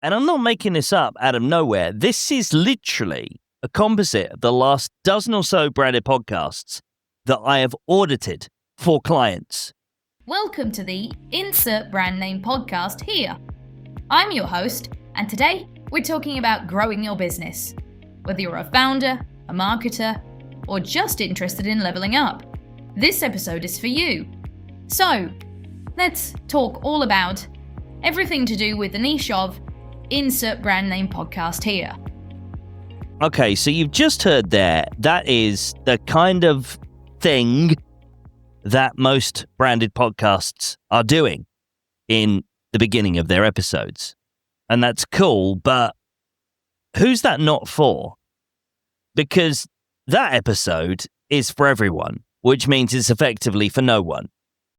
And I'm not making this up out of nowhere. This is literally a composite of the last dozen or so branded podcasts that I have audited for clients. Welcome to the Insert Brand Name podcast here. I'm your host, and today we're talking about growing your business. Whether you're a founder, a marketer, or just interested in leveling up, this episode is for you. So, let's talk all about everything to do with the niche of Insert Brand Name podcast here. Okay, so you've just heard there, that is the kind of thing that most branded podcasts are doing in the beginning of their episodes. And that's cool, but who's that not for? Because that episode is for everyone, which means it's effectively for no one.